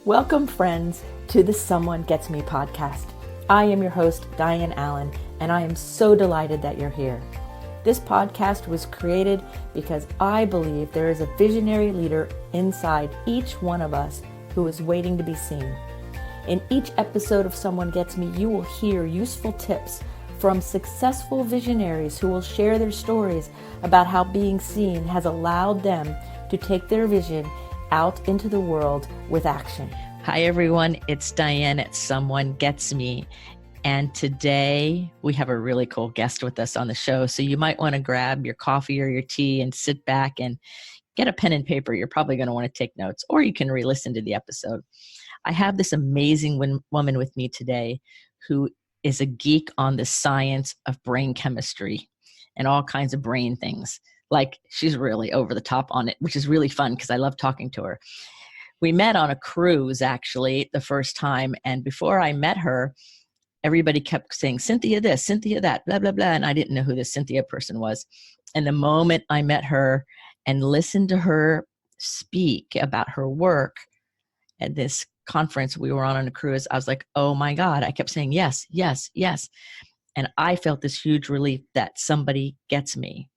Welcome, friends, to the Someone Gets Me podcast. I am your host, Dianne Allen, and I am so delighted that you're here. This podcast was created because I believe there is a visionary leader inside each one of us who is waiting to be seen. In each episode of Someone Gets Me, you will hear useful tips from successful visionaries who will share their stories about how being seen has allowed them to take their vision out into the world with action. Hi, everyone. It's Dianne at Someone Gets Me. And today we have a really cool guest with us on the show. So you might want to grab your coffee or your tea and sit back and get a pen and paper. You're probably going to want to take notes, or you can re-listen to the episode. I have this amazing woman with me today who is a geek on the science of brain chemistry and all kinds of brain things. Like, she's really over the top on it, which is really fun because I love talking to her. We met on a cruise, actually, the first time. And before I met her, everybody kept saying, Cynthia this, Cynthia that, blah, blah, blah. And I didn't know who this Cynthia person was. And the moment I met her and listened to her speak about her work at this conference we were on a cruise, I was like, oh my God. I kept saying, yes, yes, yes. And I felt this huge relief that somebody gets me,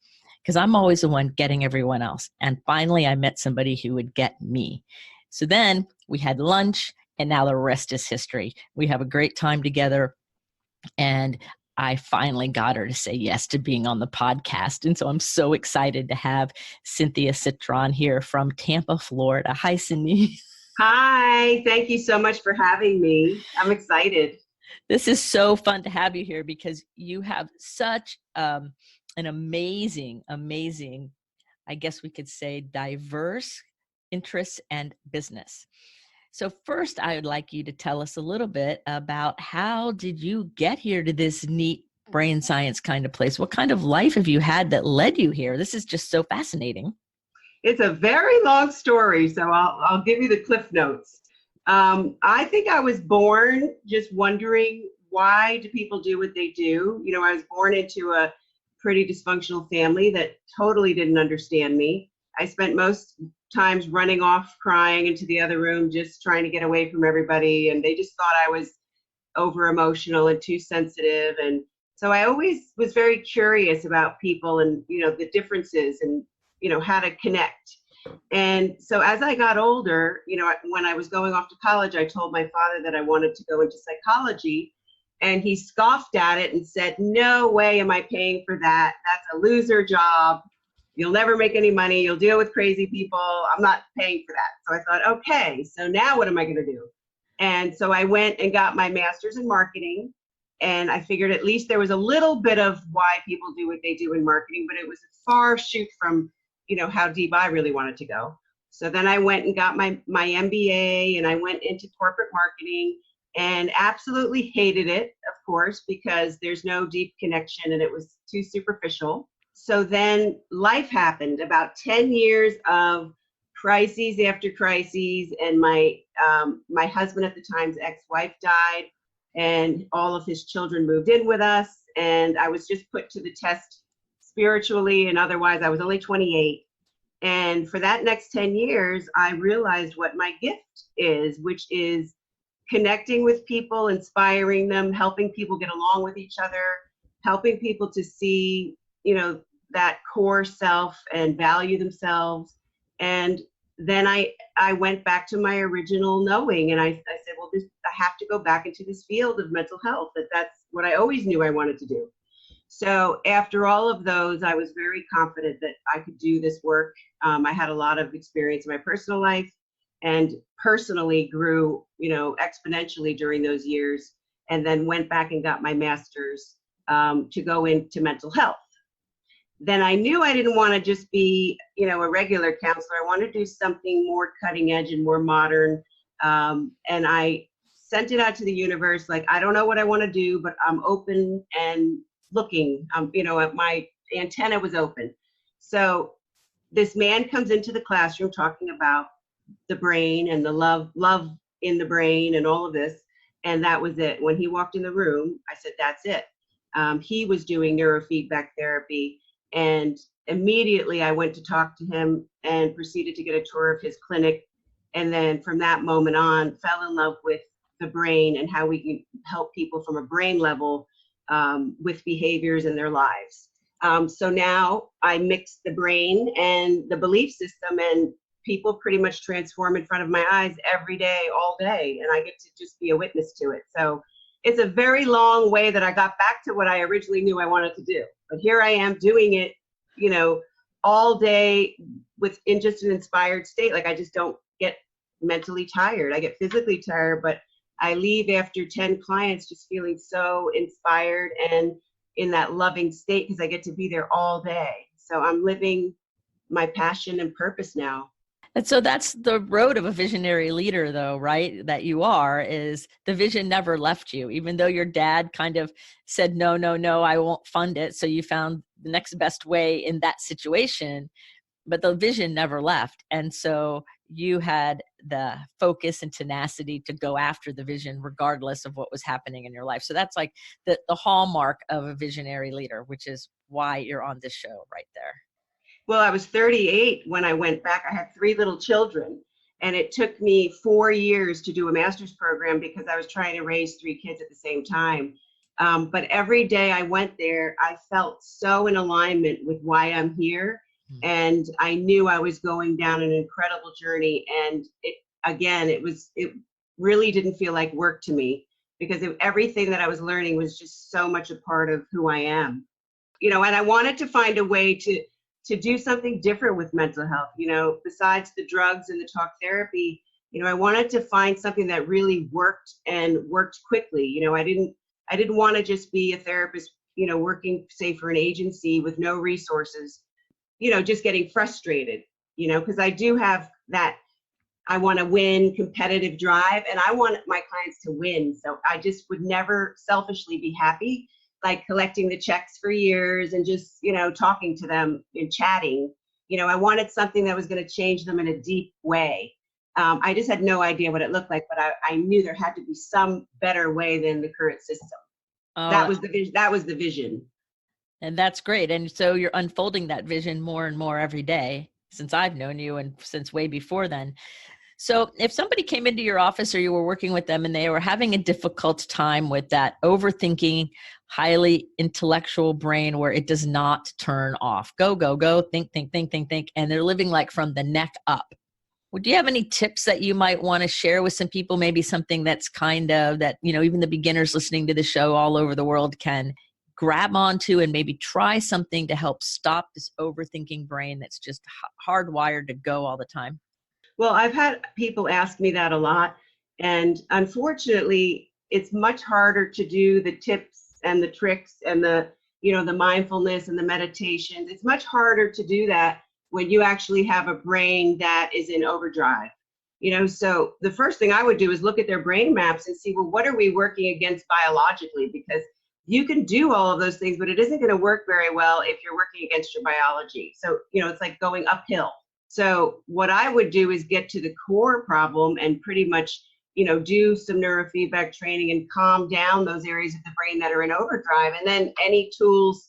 because I'm always the one getting everyone else. And finally, I met somebody who would get me. So then we had lunch, and now the rest is history. We have a great time together. And I finally got her to say yes to being on the podcast. And so I'm so excited to have Cynthia Citron here from Tampa, Florida. Hi, Cindy. Hi, thank you so much for having me. I'm excited. This is so fun to have you here because you have such an amazing, I guess we could say, diverse interests and business. So first, I would like you to tell us a little bit about how did you get here to this neat brain science kind of place? What kind of life have you had that led you here? This is just so fascinating. It's a very long story, so I'll give you the cliff notes. I think I was born just wondering, why do people do what they do? You know, I was born into a pretty dysfunctional family that totally didn't understand me. I spent most times running off crying into the other room, just trying to get away from everybody. And they just thought I was over emotional and too sensitive. And so I always was very curious about people and, you know, the differences and, you know, how to connect. And so as I got older, you know, when I was going off to college, I told my father that I wanted to go into psychology. And he scoffed at it and said, no way am I paying for that. That's a loser job. You'll never make any money. You'll deal with crazy people. I'm not paying for that. So I thought, okay, so now what am I going to do? And so I went and got my master's in marketing. And I figured at least there was a little bit of why people do what they do in marketing, but it was a far shoot from, you know, how deep I really wanted to go. So then I went and got my MBA, and I went into corporate marketing and absolutely hated it, of course, because there's no deep connection and it was too superficial. So then life happened, about 10 years of crises after crises. And my husband at the time's ex-wife died, and all of his children moved in with us. And I was just put to the test spiritually and otherwise. I was only 28. And for that next 10 years, I realized what my gift is, which is connecting with people, inspiring them, helping people get along with each other, helping people to see, you know, that core self and value themselves. And then I went back to my original knowing, and I said, well, I have to go back into this field of mental health. That's what I always knew I wanted to do. So after all of those, I was very confident that I could do this work. I had a lot of experience in my personal life, and personally grew, you know, exponentially during those years, and then went back and got my master's to go into mental health. Then I knew I didn't want to just be, you know, a regular counselor. I wanted to do something more cutting edge and more modern. And I sent it out to the universe, like, I don't know what I want to do, but I'm open and looking. You know, my antenna was open. So this man comes into the classroom talking about the brain and the love in the brain and all of this. And that was it. When he walked in the room, I said, that's it. He was doing neurofeedback therapy. And immediately I went to talk to him and proceeded to get a tour of his clinic. And then from that moment on, fell in love with the brain and how we can help people from a brain level with behaviors in their lives. So now I mix the brain and the belief system, and people pretty much transform in front of my eyes every day, all day, and I get to just be a witness to it. So it's a very long way that I got back to what I originally knew I wanted to do. But here I am doing it, you know, all day in just an inspired state. Like I just don't get mentally tired. I get physically tired, but I leave after 10 clients just feeling so inspired and in that loving state because I get to be there all day. So I'm living my passion and purpose now. And so that's the road of a visionary leader, though, right? That you are, is the vision never left you, even though your dad kind of said, no, no, no, I won't fund it. So you found the next best way in that situation, but the vision never left. And so you had the focus and tenacity to go after the vision, regardless of what was happening in your life. So that's like the hallmark of a visionary leader, which is why you're on this show right there. Well, I was 38 when I went back. I had 3 little children, and it took me 4 years to do a master's program because I was trying to raise 3 kids at the same time. But every day I went there, I felt so in alignment with why I'm here. And I knew I was going down an incredible journey. And it really didn't feel like work to me because everything that I was learning was just so much a part of who I am. You know, and I wanted to find a way to do something different with mental health, you know, besides the drugs and the talk therapy. You know, I wanted to find something that really worked and worked quickly. You know, I didn't want to just be a therapist, you know, working, say, for an agency with no resources, you know, just getting frustrated, you know, because I do have that, I want to win competitive drive and I want my clients to win. So I just would never selfishly be happy, like collecting the checks for years and just, you know, talking to them and chatting. You know, I wanted something that was going to change them in a deep way. I just had no idea what it looked like, but I knew there had to be some better way than the current system. That was the vision. And that's great. And so you're unfolding that vision more and more every day since I've known you and since way before then. So if somebody came into your office or you were working with them and they were having a difficult time with that overthinking, highly intellectual brain where it does not turn off, go, think, and they're living like from the neck up. Do you have any tips that you might want to share with some people? Maybe something that's kind of that, you know, even the beginners listening to the show all over the world can grab onto and maybe try something to help stop this overthinking brain that's just hardwired to go all the time? Well, I've had people ask me that a lot. And unfortunately, it's much harder to do the tips and the tricks and the, you know, the mindfulness and the meditations. It's much harder to do that when you actually have a brain that is in overdrive. You know, so the first thing I would do is look at their brain maps and see, well, what are we working against biologically? Because you can do all of those things, but it isn't going to work very well if you're working against your biology. So, you know, it's like going uphill. So what I would do is get to the core problem and pretty much, you know, do some neurofeedback training and calm down those areas of the brain that are in overdrive. And then any tools,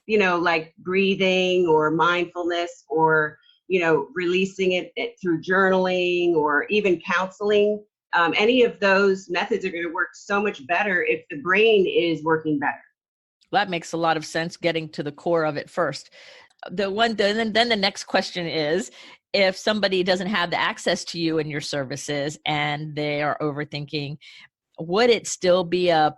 you know, like breathing or mindfulness or, you know, releasing it through journaling or even counseling. Any of those methods are going to work so much better if the brain is working better. That makes a lot of sense, getting to the core of it first. Then the next question is, if somebody doesn't have the access to you and your services and they are overthinking, would it still be a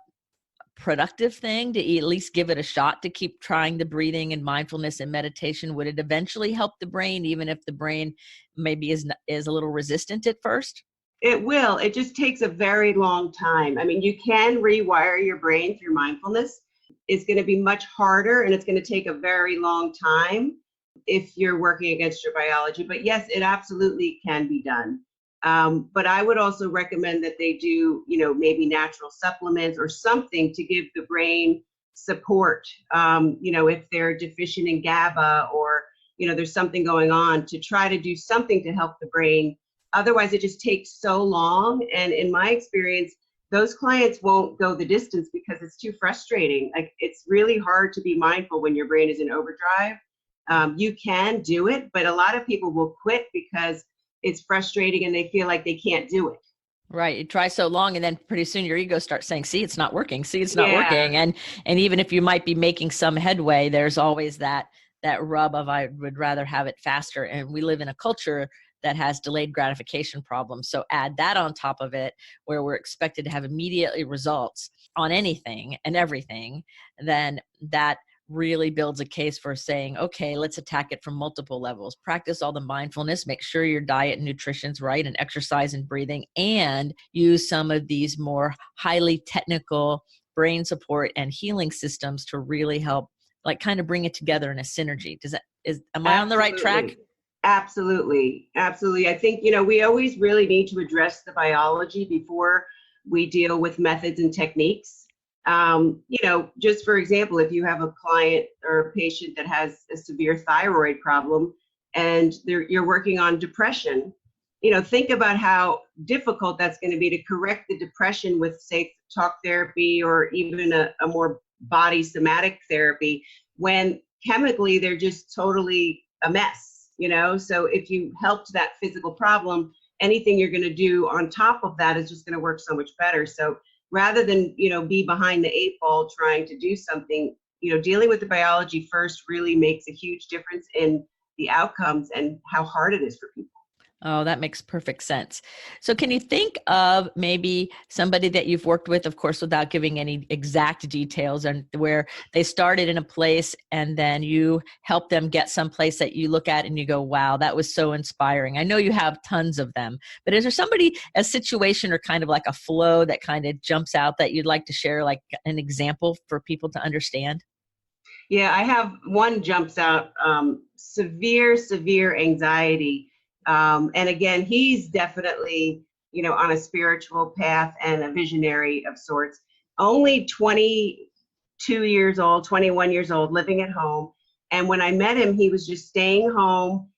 productive thing to at least give it a shot to keep trying the breathing and mindfulness and meditation? Would it eventually help the brain, even if the brain maybe is a little resistant at first? It will. It just takes a very long time. I mean, you can rewire your brain through mindfulness. It's going to be much harder and it's going to take a very long time if you're working against your biology. But yes, it absolutely can be done. But I would also recommend that they do, you know, maybe natural supplements or something to give the brain support. You know, if they're deficient in GABA or, you know, there's something going on, to try to do something to help the brain. Otherwise, it just takes so long. And in my experience, those clients won't go the distance because it's too frustrating. Like, it's really hard to be mindful when your brain is in overdrive. You can do it, but a lot of people will quit because it's frustrating and they feel like they can't do it. Right. You try so long and then pretty soon your ego starts saying, see, it's not working. See, it's not Yeah. working. And even if you might be making some headway, there's always that rub of I would rather have it faster. And we live in a culture that has delayed gratification problems. So add that on top of it, where we're expected to have immediately results on anything and everything, then that really builds a case for saying, okay, let's attack it from multiple levels. Practice all the mindfulness, make sure your diet and nutrition's right, and exercise and breathing, and use some of these more highly technical brain support and healing systems to really help, like, kind of bring it together in a synergy. Am I on the right track? Absolutely. Absolutely. I think, we always really need to address the biology before we deal with methods and techniques. Just for example, if you have a client or a patient that has a severe thyroid problem and you're working on depression, think about how difficult that's going to be to correct the depression with, say, talk therapy or even a more body somatic therapy when chemically they're just totally a mess. So if you helped that physical problem, anything you're going to do on top of that is just going to work so much better. So rather than, be behind the 8 ball trying to do something, dealing with the biology first really makes a huge difference in the outcomes and how hard it is for people. Oh, that makes perfect sense. So can you think of maybe somebody that you've worked with, of course, without giving any exact details, and where they started in a place and then you help them get someplace that you look at and you go, wow, that was so inspiring. I know you have tons of them, but is there somebody, a situation or kind of like a flow that kind of jumps out that you'd like to share, like an example for people to understand? Yeah, I have one jumps out, severe anxiety. And again, he's definitely, on a spiritual path and a visionary of sorts. Only 22 years old, 21 years old, living at home. And when I met him, he was just staying home,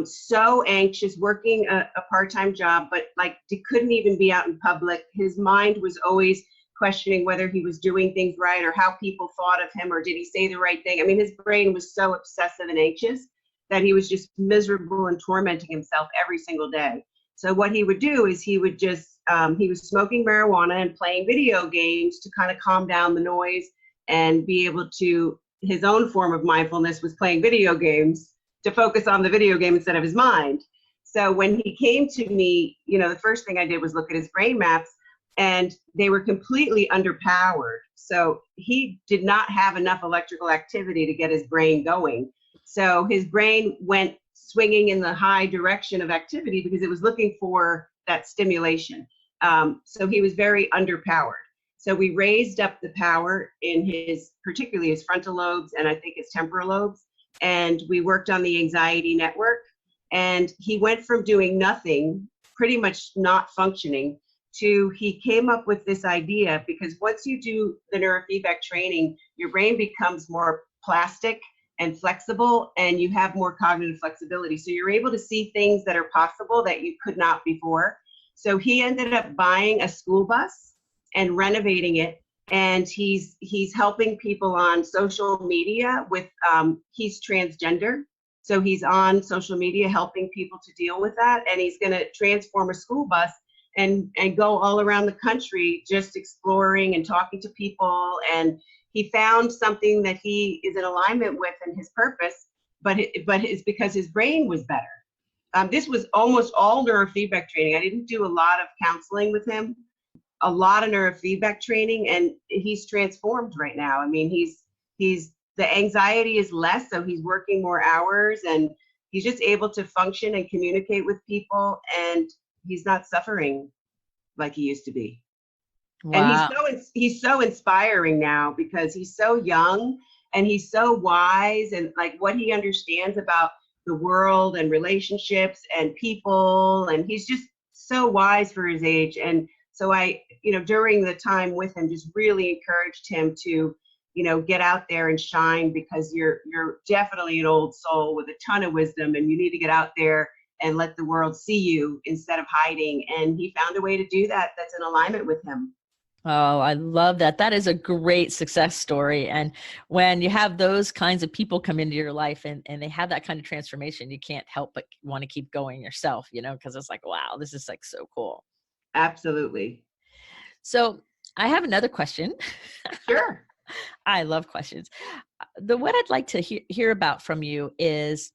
so anxious, working a part-time job, but like couldn't even be out in public. His mind was always questioning whether he was doing things right or how people thought of him or did he say the right thing. I mean, his brain was so obsessive and anxious that he was just miserable and tormenting himself every single day. So what he would do is he would just, he was smoking marijuana and playing video games to kind of calm down the noise and be able to, his own form of mindfulness was playing video games to focus on the video game instead of his mind. So when he came to me, the first thing I did was look at his brain maps, and they were completely underpowered. So he did not have enough electrical activity to get his brain going. So his brain went swinging in the high direction of activity because it was looking for that stimulation. So he was very underpowered. So we raised up the power in particularly his frontal lobes and I think his temporal lobes. And we worked on the anxiety network. And he went from doing nothing, pretty much not functioning, to he came up with this idea, because once you do the neurofeedback training, your brain becomes more plastic and flexible, and you have more cognitive flexibility. So you're able to see things that are possible that you could not before. So he ended up buying a school bus and renovating it. And he's helping people on social media with, he's transgender. So he's on social media helping people to deal with that. And he's going to transform a school bus and go all around the country just exploring and talking to people. And he found something that he is in alignment with and his purpose, but it's because his brain was better. This was almost all neurofeedback training. I didn't do a lot of counseling with him, a lot of neurofeedback training, and he's transformed right now. I mean, the anxiety is less, so he's working more hours and he's just able to function and communicate with people, and he's not suffering like he used to be. Wow. And he's so inspiring now because he's so young and he's so wise, and like what he understands about the world and relationships and people, and he's just so wise for his age. And so I, during the time with him, just really encouraged him to, get out there and shine, because you're definitely an old soul with a ton of wisdom, and you need to get out there and let the world see you instead of hiding. And he found a way to do that that's in alignment with him. Oh, I love that. That is a great success story. And when you have those kinds of people come into your life and they have that kind of transformation, you can't help but want to keep going yourself, because it's like, wow, this is like so cool. Absolutely. So I have another question. Sure. I love questions. What I'd like to hear about from you is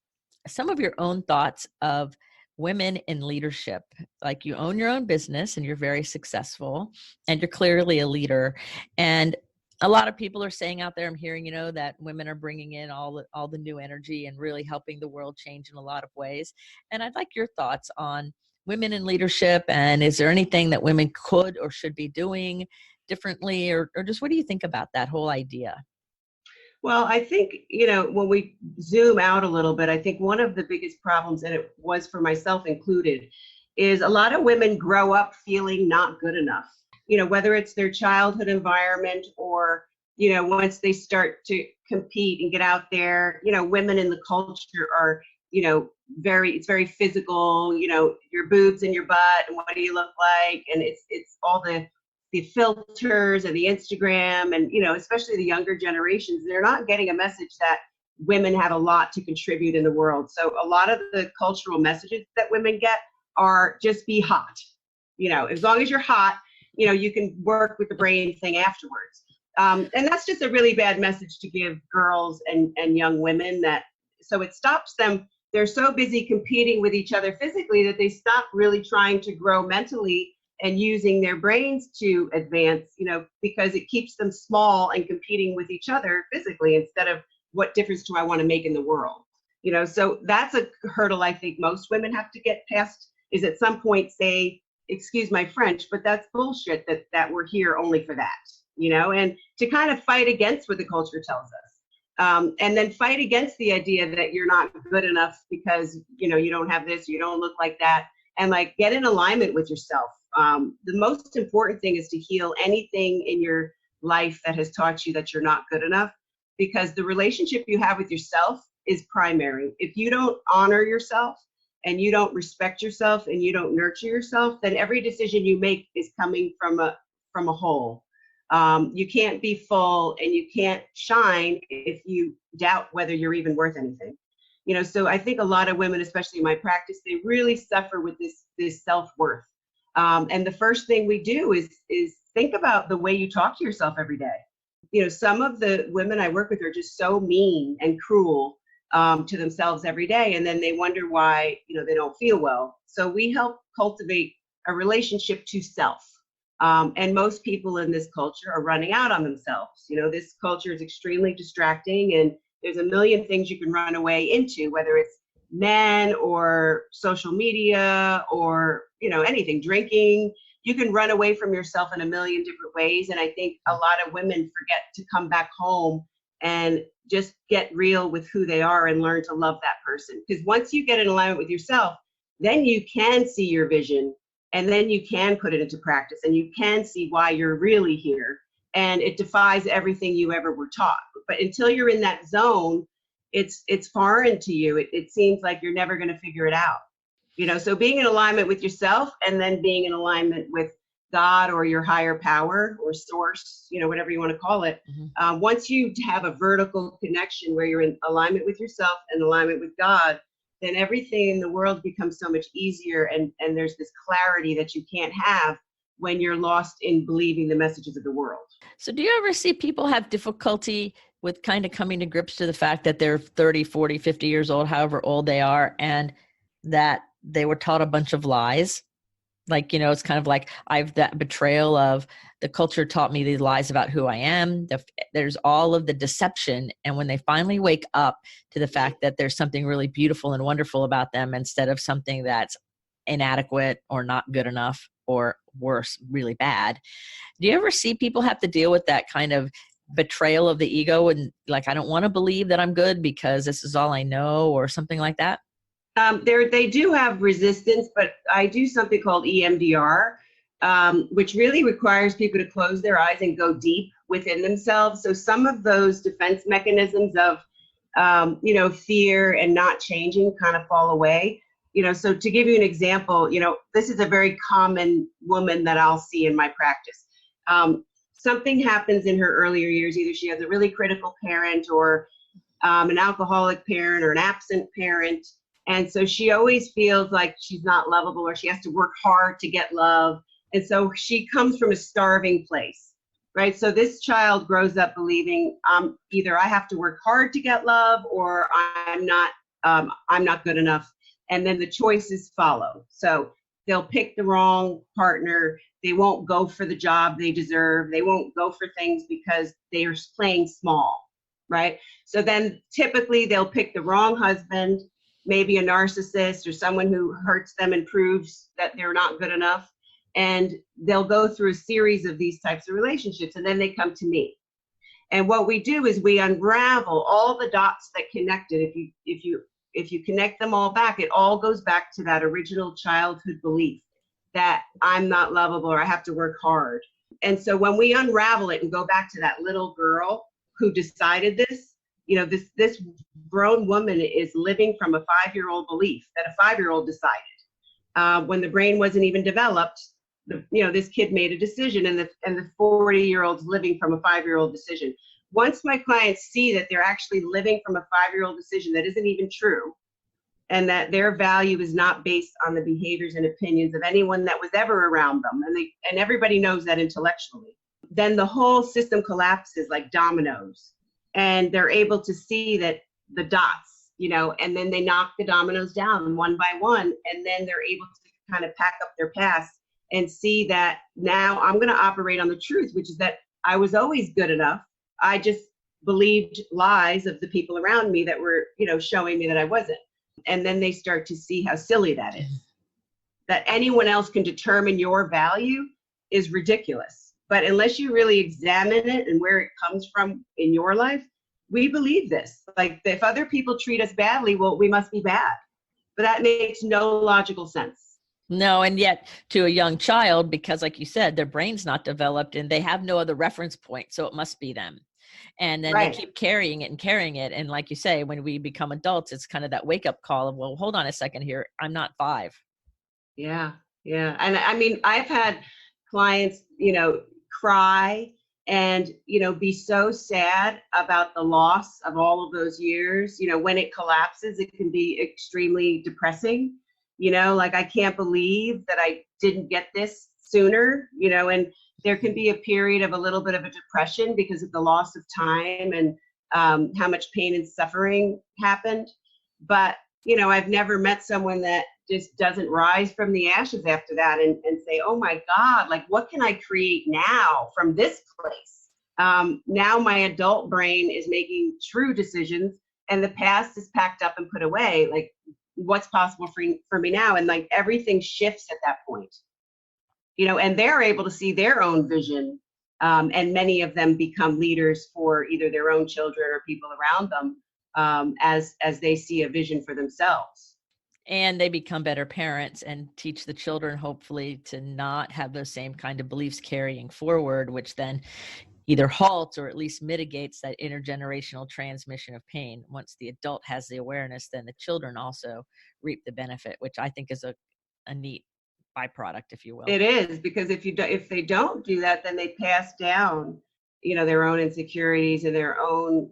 some of your own thoughts of women in leadership. Like, you own your own business and you're very successful and you're clearly a leader. And a lot of people are saying out there, I'm hearing, that women are bringing in all the new energy and really helping the world change in a lot of ways. And I'd like your thoughts on women in leadership, and is there anything that women could or should be doing differently, or just what do you think about that whole idea? Well, I think, when we zoom out a little bit, I think one of the biggest problems, and it was for myself included, is a lot of women grow up feeling not good enough. Whether it's their childhood environment or, once they start to compete and get out there, women in the culture are, it's very physical, your boobs and your butt and what do you look like? And it's all the filters and the Instagram and, especially the younger generations, they're not getting a message that women have a lot to contribute in the world. So a lot of the cultural messages that women get are just be hot. As long as you're hot, you can work with the brain thing afterwards. And that's just a really bad message to give girls and young women so it stops them. They're so busy competing with each other physically that they stop really trying to grow mentally and using their brains to advance, because it keeps them small and competing with each other physically instead of what difference do I want to make in the world? So that's a hurdle I think most women have to get past, is at some point say, excuse my French, but that's bullshit that we're here only for that, and to kind of fight against what the culture tells us. And then fight against the idea that you're not good enough because, you don't have this, you don't look like that, and like get in alignment with yourself. The most important thing is to heal anything in your life that has taught you that you're not good enough, because the relationship you have with yourself is primary. If you don't honor yourself and you don't respect yourself and you don't nurture yourself, then every decision you make is coming from a hole. You can't be full and you can't shine if you doubt whether you're even worth anything. So I think a lot of women, especially in my practice, they really suffer with this self-worth. And the first thing we do is think about the way you talk to yourself every day. Some of the women I work with are just so mean and cruel to themselves every day, and then they wonder why they don't feel well. So we help cultivate a relationship to self. And most people in this culture are running out on themselves. This culture is extremely distracting, and there's a million things you can run away into, whether it's men or social media or anything, drinking. You can run away from yourself in a million different ways, and I think a lot of women forget to come back home and just get real with who they are and learn to love that person. Because once you get in alignment with yourself, then you can see your vision, and then you can put it into practice, and you can see why you're really here, and it defies everything you ever were taught. But until you're in that zone, it's foreign to you. It seems like you're never going to figure it out. So being in alignment with yourself and then being in alignment with God or your higher power or source, whatever you want to call it. Mm-hmm. Once you have a vertical connection where you're in alignment with yourself and alignment with God, then everything in the world becomes so much easier. And there's this clarity that you can't have when you're lost in believing the messages of the world. So do you ever see people have difficulty with kind of coming to grips to the fact that they're 30, 40, 50 years old, however old they are, and that they were taught a bunch of lies? Like, it's kind of like I've that betrayal of the culture taught me these lies about who I am. There's all of the deception. And when they finally wake up to the fact that there's something really beautiful and wonderful about them instead of something that's inadequate or not good enough or worse, really bad. Do you ever see people have to deal with that kind of betrayal of the ego and like, I don't want to believe that I'm good because this is all I know or something like that? They do have resistance, but I do something called EMDR, which really requires people to close their eyes and go deep within themselves. So some of those defense mechanisms of, fear and not changing kind of fall away. So to give you an example, this is a very common woman that I'll see in my practice. something happens in her earlier years. Either she has a really critical parent or an alcoholic parent or an absent parent. And so she always feels like she's not lovable or she has to work hard to get love. And so she comes from a starving place, right? So this child grows up believing either I have to work hard to get love or I'm not good enough. And then the choices follow. So they'll pick the wrong partner. They won't go for the job they deserve. They won't go for things because they are playing small, right? So then typically they'll pick the wrong husband, maybe a narcissist or someone who hurts them and proves that they're not good enough. And they'll go through a series of these types of relationships, and then they come to me. And what we do is we unravel all the dots that connected. If you connect them all back, it all goes back to that original childhood belief that I'm not lovable or I have to work hard. And so when we unravel it and go back to that little girl who decided this, this grown woman is living from a 5-year-old belief that a 5-year-old decided. When the brain wasn't even developed, this kid made a decision, and the 40-year-old's living from a 5-year-old decision. Once my clients see that they're actually living from a 5-year-old decision that isn't even true, and that their value is not based on the behaviors and opinions of anyone that was ever around them, and everybody knows that intellectually, then the whole system collapses like dominoes, and they're able to see that the dots, and then they knock the dominoes down one by one, and then they're able to kind of pack up their past and see that now I'm going to operate on the truth, which is that I was always good enough. I just believed lies of the people around me that were, showing me that I wasn't. And then they start to see how silly that is. That anyone else can determine your value is ridiculous. But unless you really examine it and where it comes from in your life, we believe this. Like, if other people treat us badly, well, we must be bad. But that makes no logical sense. No, and yet to a young child, because like you said, their brain's not developed and they have no other reference point, so it must be them. And then Right. They keep carrying it and carrying it. And like you say, when we become adults, it's kind of that wake up call of, well, hold on a second here. I'm not 5. Yeah. Yeah. And I mean, I've had clients, cry and, be so sad about the loss of all of those years. When it collapses, it can be extremely depressing. Like, I can't believe that I didn't get this sooner, and there can be a period of a little bit of a depression because of the loss of time and how much pain and suffering happened. But, I've never met someone that just doesn't rise from the ashes after that and say, oh my God, like, what can I create now from this place? Now my adult brain is making true decisions and the past is packed up and put away. Like, what's possible for me now? And like, everything shifts at that point, and they're able to see their own vision. And many of them become leaders for either their own children or people around them, as they see a vision for themselves. And they become better parents and teach the children, hopefully, to not have those same kind of beliefs carrying forward, which then either halts or at least mitigates that intergenerational transmission of pain. Once the adult has the awareness, then the children also reap the benefit, which I think is a neat byproduct, if you will. It is, because if they don't do that, then they pass down, their own insecurities and their own,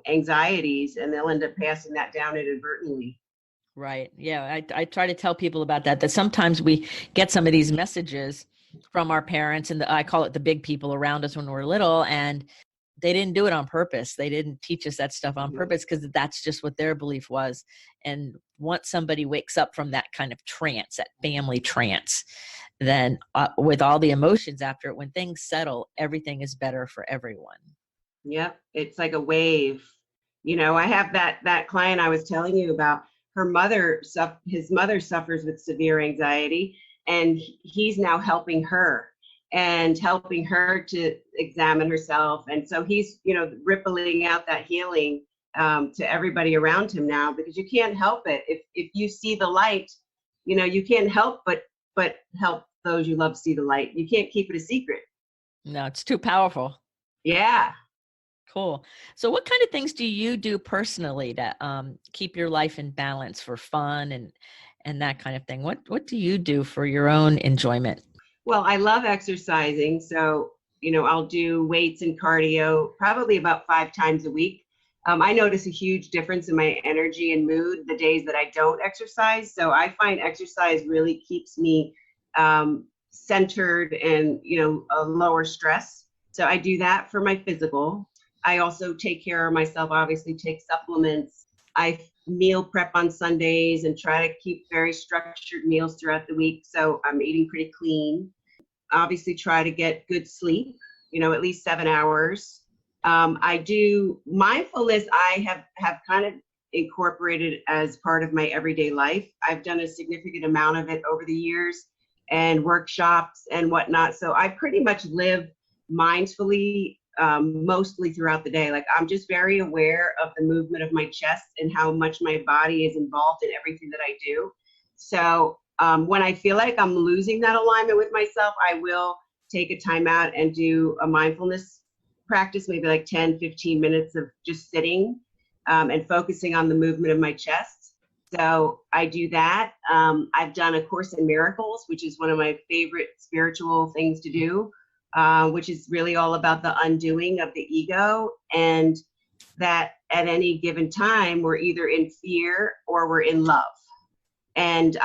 anxieties, and they'll end up passing that down inadvertently. Right. Yeah. I try to tell people about that sometimes we get some of these messages from our parents, and I call it the big people around us when we're little, and they didn't do it on purpose. They didn't teach us that stuff on purpose because that's just what their belief was. And once somebody wakes up from that kind of trance, that family trance, then with all the emotions after it, when things settle, everything is better for everyone. Yep. It's like a wave. I have that client I was telling you about. His mother suffers with severe anxiety, and he's now helping her to examine herself. And so he's, rippling out that healing to everybody around him now, because you can't help it. If you see the light, you can't help but help those you love see the light. You can't keep it a secret. No, it's too powerful. Yeah. Cool. So what kind of things do you do personally to keep your life in balance for fun and that kind of thing? What do you do for your own enjoyment? Well, I love exercising. So, I'll do weights and cardio probably about 5 times a week. I notice a huge difference in my energy and mood the days that I don't exercise. So I find exercise really keeps me centered and, a lower stress. So I do that for my physical. I also take care of myself, obviously take supplements. I meal prep on Sundays and try to keep very structured meals throughout the week. So I'm eating pretty clean. Obviously try to get good sleep, at least 7 hours. I do mindfulness. I have kind of incorporated as part of my everyday life. I've done a significant amount of it over the years and workshops and whatnot. So I pretty much live mindfully mostly throughout the day. Like I'm just very aware of the movement of my chest and how much my body is involved in everything that I do. So when I feel like I'm losing that alignment with myself, I will take a time out and do a mindfulness practice, maybe like 10, 15 minutes of just sitting and focusing on the movement of my chest. So I do that. I've done A Course in Miracles, which is one of my favorite spiritual things to do, which is really all about the undoing of the ego, and that at any given time, we're either in fear or we're in love. And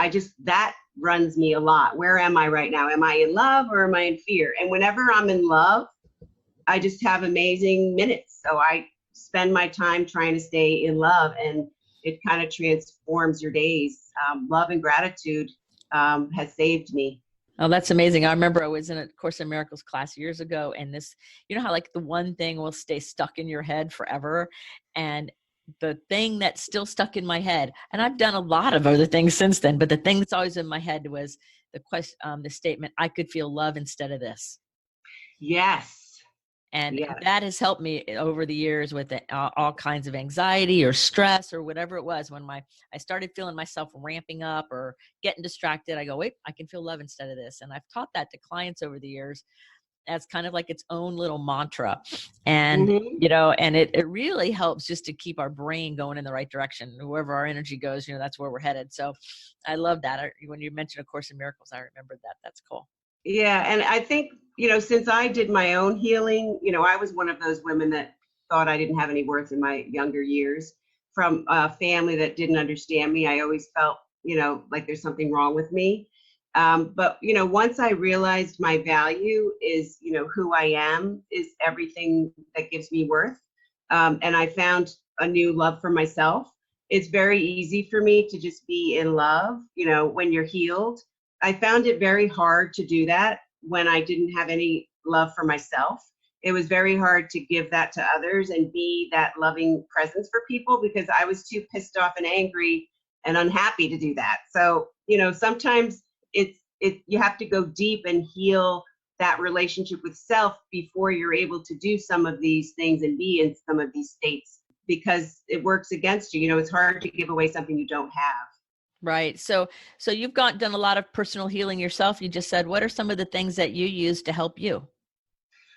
that runs me a lot. Where am I right now? Am I in love or am I in fear? And whenever I'm in love, I just have amazing minutes. So I spend my time trying to stay in love, and it kind of transforms your days. Love and gratitude has saved me. Oh, that's amazing. I remember I was in a Course in Miracles class years ago, and this, how like the one thing will stay stuck in your head forever. And the thing that's still stuck in my head, and I've done a lot of other things since then, but the thing that's always in my head was the statement, I could feel love instead of this. Yes. And that has helped me over the years with all kinds of anxiety or stress or whatever it was. When I started feeling myself ramping up or getting distracted, I go, wait, I can feel love instead of this. And I've taught that to clients over the years as kind of like its own little mantra. And, and it really helps just to keep our brain going in the right direction. Wherever our energy goes, that's where we're headed. So I love that. When you mentioned A Course in Miracles, I remembered that. That's cool. Yeah. And I think, since I did my own healing, I was one of those women that thought I didn't have any worth in my younger years. From a family that didn't understand me, I always felt, like there's something wrong with me. But, once I realized my value is, who I am is everything that gives me worth. And I found a new love for myself. It's very easy for me to just be in love, when you're healed. I found it very hard to do that when I didn't have any love for myself. It was very hard to give that to others and be that loving presence for people because I was too pissed off and angry and unhappy to do that. So, sometimes you have to go deep and heal that relationship with self before you're able to do some of these things and be in some of these states, because it works against you. It's hard to give away something you don't have. Right. So you've done a lot of personal healing yourself. You just said, what are some of the things that you use to help you?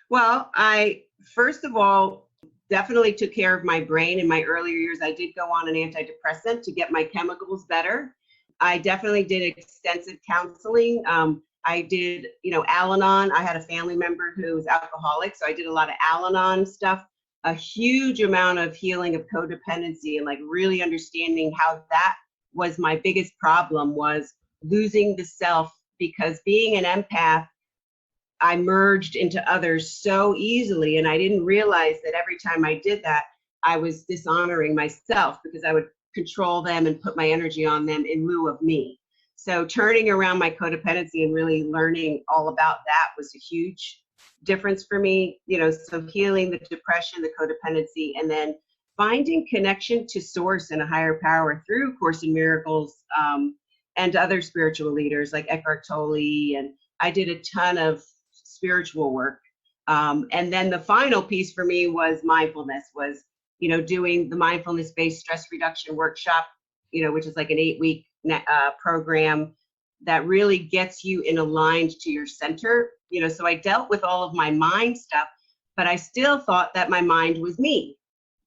Well, I, first of all, definitely took care of my brain. In my earlier years, I did go on an antidepressant to get my chemicals better. I definitely did extensive counseling. I did, Al-Anon. I had a family member who was alcoholic, so I did a lot of Al-Anon stuff. A huge amount of healing of codependency and like really understanding how that was my biggest problem, was losing the self, because being an empath, I merged into others so easily. And I didn't realize that every time I did that, I was dishonoring myself because I would control them and put my energy on them in lieu of me. So turning around my codependency and really learning all about that was a huge difference for me. So healing the depression, the codependency, and then finding connection to source and a higher power through Course in Miracles and other spiritual leaders like Eckhart Tolle. And I did a ton of spiritual work. And then the final piece for me was mindfulness, was, doing the mindfulness-based stress reduction workshop, which is like an 8-week program that really gets you in aligned to your center. So I dealt with all of my mind stuff, but I still thought that my mind was me.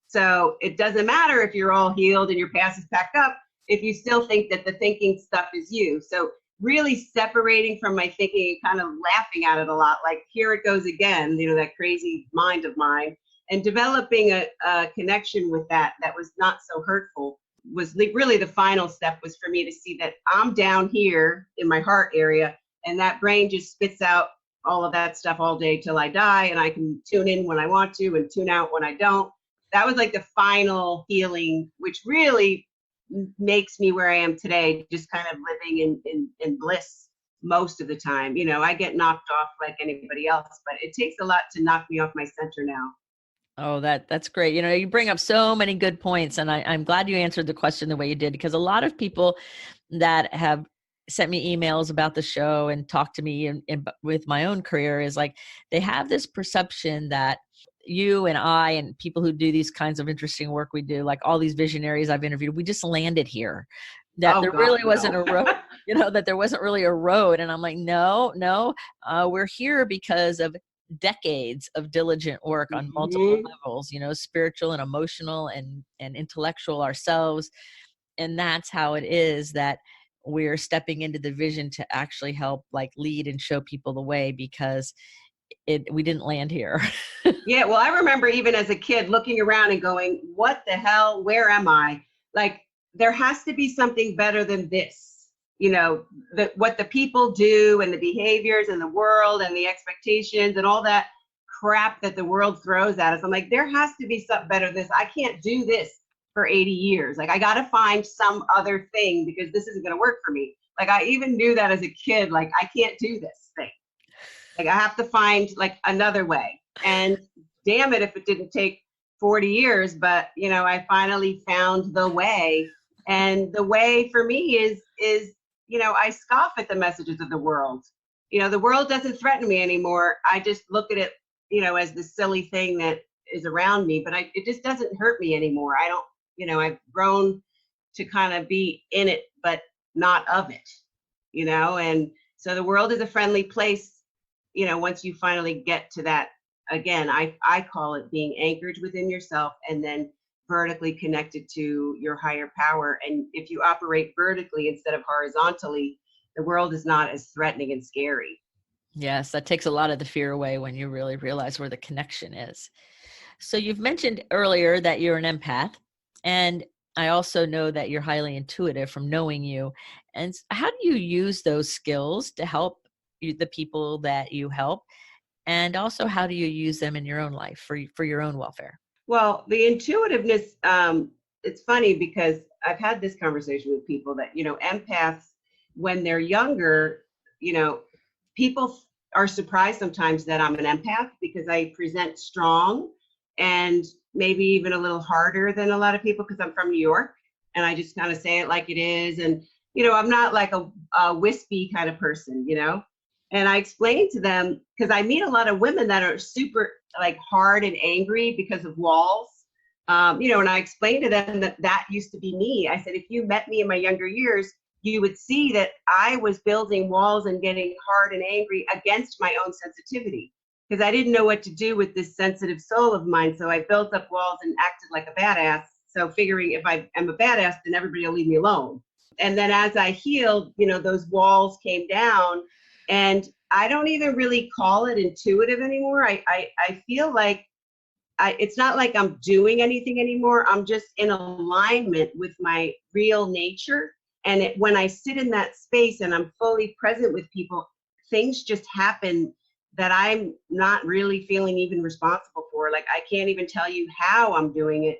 So it doesn't matter if you're all healed and your past is packed up, if you still think that the thinking stuff is you. So really separating from my thinking and kind of laughing at it a lot, like here it goes again, that crazy mind of mine, and developing a connection with that was not so hurtful was really the final step, was for me to see that I'm down here in my heart area, and that brain just spits out all of that stuff all day till I die, and I can tune in when I want to and tune out when I don't. That was like the final healing, which really makes me where I am today, just kind of living in bliss most of the time. I get knocked off like anybody else, but it takes a lot to knock me off my center now. Oh, that's great. You bring up so many good points, and I'm glad you answered the question the way you did, because a lot of people that have sent me emails about the show and talked to me with my own career is like, they have this perception that you and I and people who do these kinds of interesting work we do, like all these visionaries I've interviewed, we just landed here. That there really wasn't a road, that there wasn't really a road. And I'm like, no, we're here because of decades of diligent work on multiple levels, spiritual and emotional and intellectual ourselves. And that's how it is that we're stepping into the vision to actually help lead and show people the way, because we didn't land here. Yeah, well, I remember even as a kid looking around and going, what the hell, where am I? Like, there has to be something better than this. What the people do and the behaviors and the world and the expectations and all that crap that the world throws at us. I'm like, there has to be something better than this. I can't do this for 80 years. Like, I got to find some other thing, because this isn't going to work for me. Like, I even knew that as a kid, like, I can't do this thing. Like, I have to find another way. And damn it if it didn't take 40 years, but I finally found the way. And the way for me is I scoff at the messages of the world. The world doesn't threaten me anymore. I just look at it, as the silly thing that is around me, but it just doesn't hurt me anymore. I don't, I've grown to kind of be in it, but not of it, and so the world is a friendly place, once you finally get to that. Again, I call it being anchored within yourself and then vertically connected to your higher power. And if you operate vertically instead of horizontally, the world is not as threatening and scary. Yes, that takes a lot of the fear away when you really realize where the connection is. So you've mentioned earlier that you're an empath, and I also know that you're highly intuitive from knowing you. And how do you use those skills to help the people that you help? And also, how do you use them in your own life for your own welfare? Well, the intuitiveness, it's funny because I've had this conversation with people that, empaths, when they're younger, people are surprised sometimes that I'm an empath, because I present strong and maybe even a little harder than a lot of people, because I'm from New York and I just kind of say it like it is. And, I'm not like a wispy kind of person, And I explained to them, because I meet a lot of women that are super hard and angry because of walls, and I explained to them that used to be me. I said, if you met me in my younger years, you would see that I was building walls and getting hard and angry against my own sensitivity, because I didn't know what to do with this sensitive soul of mine. So I built up walls and acted like a badass. So figuring if I am a badass, then everybody will leave me alone. And then as I healed, those walls came down. And I don't even really call it intuitive anymore. I feel like it's not like I'm doing anything anymore. I'm just in alignment with my real nature. And when I sit in that space and I'm fully present with people, things just happen that I'm not really feeling even responsible for. Like, I can't even tell you how I'm doing it.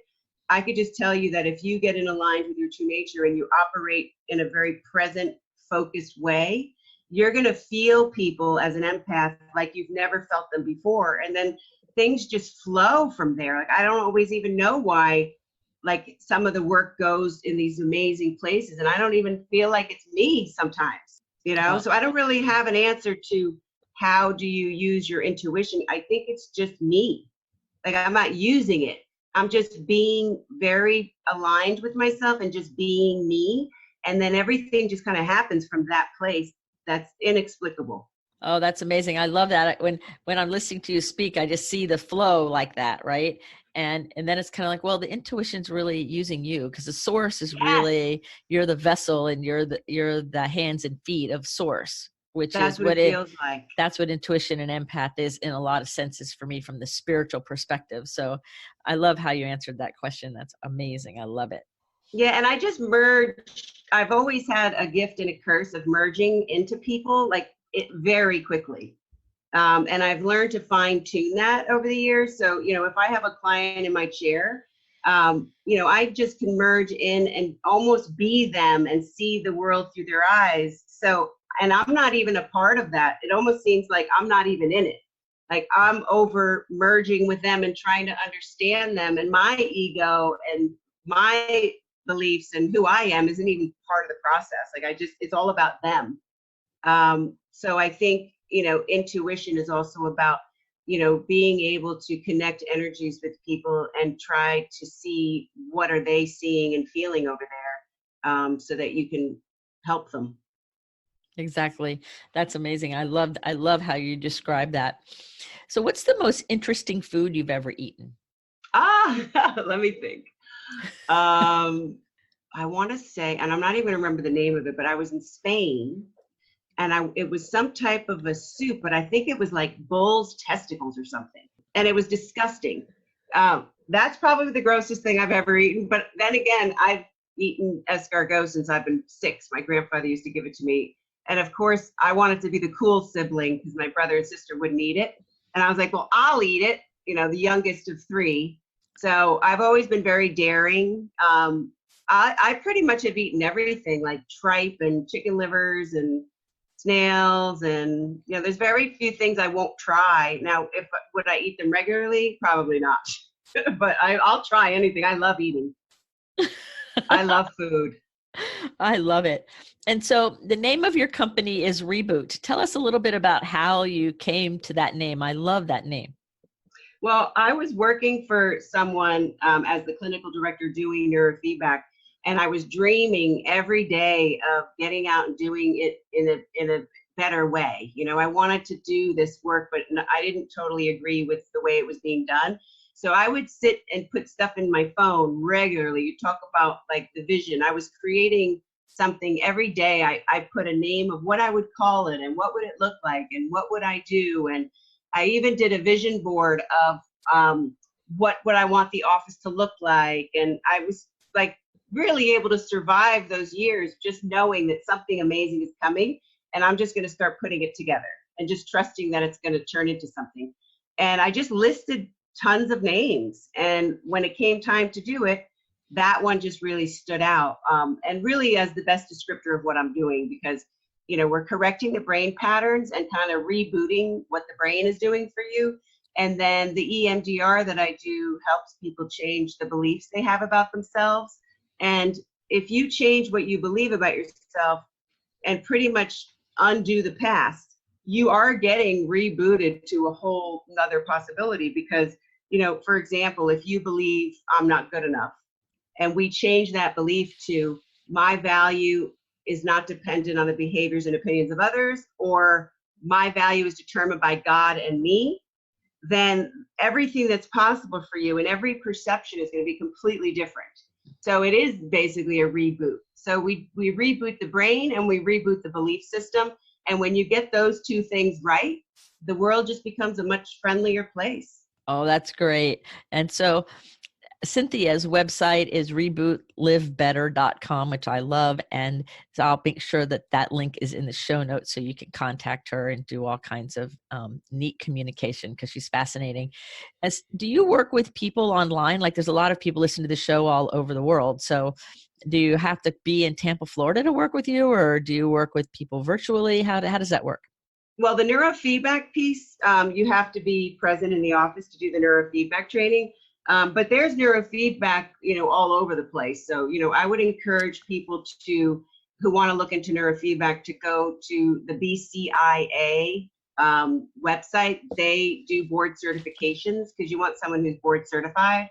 I could just tell you that if you get in aligned with your true nature and you operate in a very present, focused way, you're going to feel people as an empath like you've never felt them before. And then things just flow from there. Like, I don't always even know why, some of the work goes in these amazing places. And I don't even feel like it's me sometimes, So I don't really have an answer to how do you use your intuition. I think it's just me. I'm not using it. I'm just being very aligned with myself and just being me. And then everything just kind of happens from that place. That's inexplicable. Oh, that's amazing. I love that. When I'm listening to you speak, I just see the flow like that, right? And then it's kind of like, well, the intuition's really using you because the source is Yes, really, you're the vessel and you're the hands and feet of source, which that's is what it feels like. that's what intuition and empath is in a lot of senses for me from the spiritual perspective. So I love how you answered that question. That's amazing. I love it. Yeah, and I just merge. I've always had a gift and a curse of merging into people like it very quickly. And I've learned to fine tune that over the years. So, if I have a client in my chair, I just can merge in and almost be them and see the world through their eyes. So, and I'm not even a part of that. It almost seems like I'm not even in it. Like I'm over merging with them and trying to understand them, and my ego and my beliefs and who I am isn't even part of the process. Like it's all about them. So I think, intuition is also about, being able to connect energies with people and try to see what are they seeing and feeling over there, so that you can help them. Exactly. That's amazing. I love how you describe that. So what's the most interesting food you've ever eaten? Let me think. Um, I want to say, and I'm not even going to remember the name of it, but I was in Spain and it was some type of a soup, but I think it was like bull's testicles or something. And it was disgusting. That's probably the grossest thing I've ever eaten. But then again, I've eaten escargot since I've been 6. My grandfather used to give it to me. And of course, I wanted to be the cool sibling because my brother and sister wouldn't eat it. And I was like, well, I'll eat it, the youngest of 3. So I've always been very daring. I pretty much have eaten everything like tripe and chicken livers and snails, and there's very few things I won't try. Now, if would I eat them regularly? Probably not. But I'll try anything. I love eating. I love food. I love it. And so the name of your company is Reboot. Tell us a little bit about how you came to that name. I love that name. Well, I was working for someone as the clinical director doing neurofeedback, and I was dreaming every day of getting out and doing it in a better way. I wanted to do this work, but I didn't totally agree with the way it was being done. So I would sit and put stuff in my phone regularly. You talk about like the vision. I was creating something every day. I put a name of what I would call it and what would it look like and what would I do. And I even did a vision board of what I want the office to look like. And I was like really able to survive those years just knowing that something amazing is coming and I'm just going to start putting it together and just trusting that it's going to turn into something. And I just listed tons of names. And when it came time to do it, that one just really stood out, and really as the best descriptor of what I'm doing, because we're correcting the brain patterns and kind of rebooting what the brain is doing for you. And then the EMDR that I do helps people change the beliefs they have about themselves. And if you change what you believe about yourself and pretty much undo the past, you are getting rebooted to a whole nother possibility. Because, for example, if you believe I'm not good enough and we change that belief to my value is not dependent on the behaviors and opinions of others, or my value is determined by God and me, then everything that's possible for you and every perception is going to be completely different. So it is basically a reboot. So we reboot the brain and we reboot the belief system. And when you get those two things right, the world just becomes a much friendlier place. Oh, that's great. And so Cynthia's website is rebootlivebetter.com, which I love. And so I'll make sure that link is in the show notes so you can contact her and do all kinds of neat communication because she's fascinating. Do you work with people online? Like there's a lot of people listening to the show all over the world. So do you have to be in Tampa, Florida to work with you, or do you work with people virtually? How does that work? Well, the neurofeedback piece, you have to be present in the office to do the neurofeedback training. But there's neurofeedback, all over the place. So, I would encourage people who want to look into neurofeedback to go to the BCIA website. They do board certifications because you want someone who's board certified,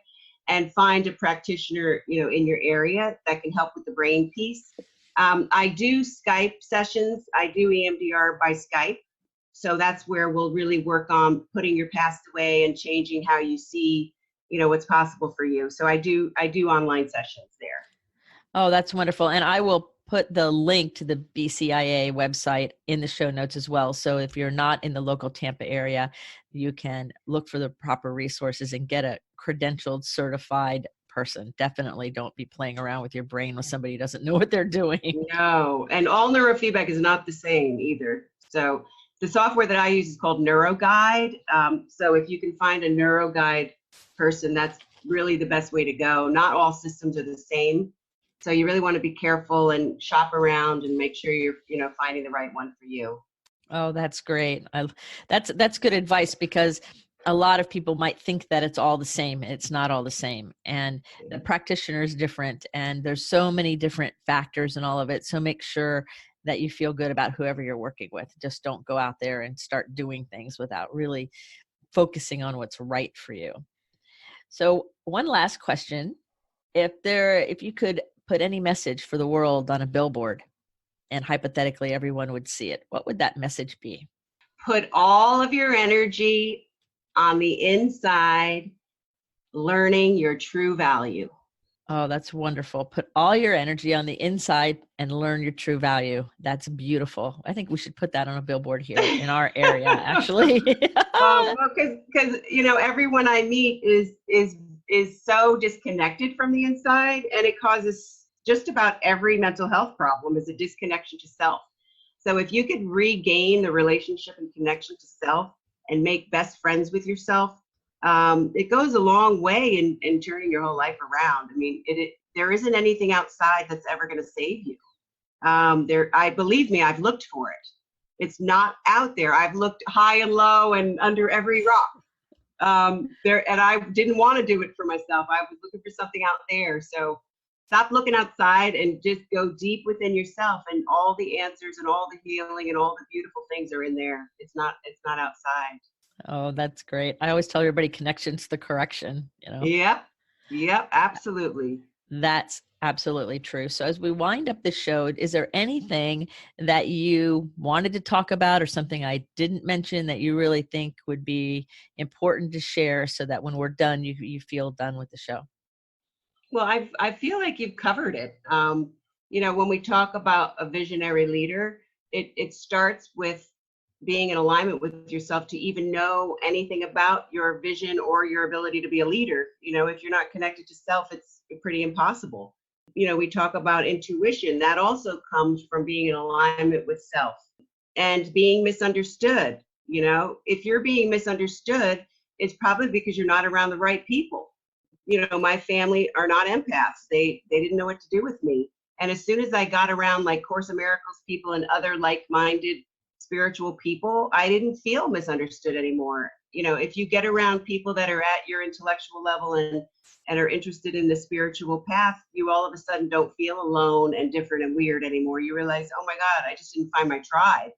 and find a practitioner, in your area that can help with the brain piece. I do Skype sessions. I do EMDR by Skype. So that's where we'll really work on putting your past away and changing how you see, what's possible for you. So I do online sessions there. Oh, that's wonderful. And I will put the link to the BCIA website in the show notes as well. So if you're not in the local Tampa area, you can look for the proper resources and get a credentialed, certified person. Definitely don't be playing around with your brain with somebody who doesn't know what they're doing. No, and all neurofeedback is not the same either. So the software that I use is called NeuroGuide. So if you can find a NeuroGuide person, that's really the best way to go. Not all systems are the same. So you really want to be careful and shop around and make sure you're, finding the right one for you. Oh, that's great. That's good advice, because a lot of people might think that it's all the same. It's not all the same. And the practitioner is different, and there's so many different factors in all of it. So make sure that you feel good about whoever you're working with. Just don't go out there and start doing things without really focusing on what's right for you. So one last question. If you could put any message for the world on a billboard, and hypothetically everyone would see it, what would that message be? Put all of your energy on the inside, learning your true value. Oh, that's wonderful. Put all your energy on the inside and learn your true value. That's beautiful. I think we should put that on a billboard here in our area, actually. Well, because everyone I meet is so disconnected from the inside, and it causes just about every mental health problem is a disconnection to self. So if you could regain the relationship and connection to self and make best friends with yourself, it goes a long way in turning your whole life around. I mean, there isn't anything outside that's ever going to save you. Believe me, I've looked for it. It's not out there. I've looked high and low and under every rock. And I didn't want to do it for myself. I was looking for something out there. So stop looking outside and just go deep within yourself, and all the answers and all the healing and all the beautiful things are in there. It's not outside. Oh, that's great. I always tell everybody connection's the correction, Yep, absolutely. That's absolutely true. So as we wind up the show, is there anything that you wanted to talk about, or something I didn't mention that you really think would be important to share, so that when we're done, you feel done with the show? Well, I feel like you've covered it. When we talk about a visionary leader, it starts with being in alignment with yourself to even know anything about your vision or your ability to be a leader. If you're not connected to self, it's pretty impossible. We talk about intuition. That also comes from being in alignment with self and being misunderstood. If you're being misunderstood, it's probably because you're not around the right people. My family are not empaths. They didn't know what to do with me. And as soon as I got around like Course in Miracles people and other like-minded spiritual people, I didn't feel misunderstood anymore. If you get around people that are at your intellectual level and are interested in the spiritual path, you all of a sudden don't feel alone and different and weird anymore. You realize, oh my God, I just didn't find my tribe.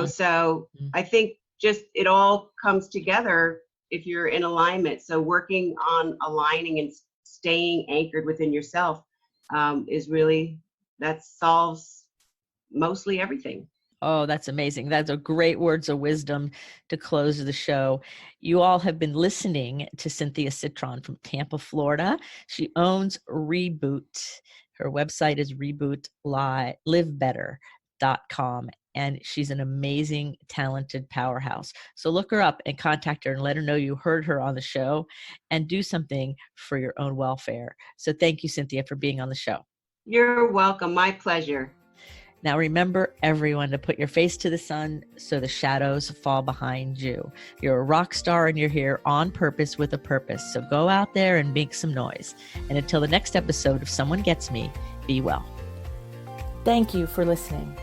So I think just it all comes together if you're in alignment. So working on aligning and staying anchored within yourself that solves mostly everything. Oh, that's amazing. That's a great words of wisdom to close the show. You all have been listening to Cynthia Citron from Tampa, Florida. She owns Reboot. Her website is rebootlivebetter.com. And she's an amazing, talented powerhouse. So look her up and contact her and let her know you heard her on the show, and do something for your own welfare. So thank you, Cynthia, for being on the show. You're welcome. My pleasure. Now remember, everyone, to put your face to the sun so the shadows fall behind you. You're a rock star and you're here on purpose with a purpose. So go out there and make some noise. And until the next episode of Someone Gets Me, be well. Thank you for listening.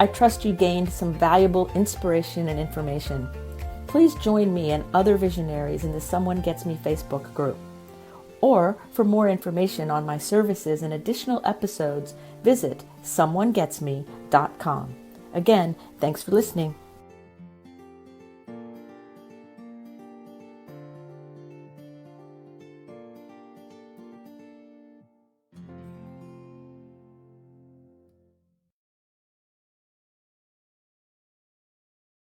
I trust you gained some valuable inspiration and information. Please join me and other visionaries in the Someone Gets Me Facebook group. Or for more information on my services and additional episodes, visit someonegetsme.com. Again, thanks for listening.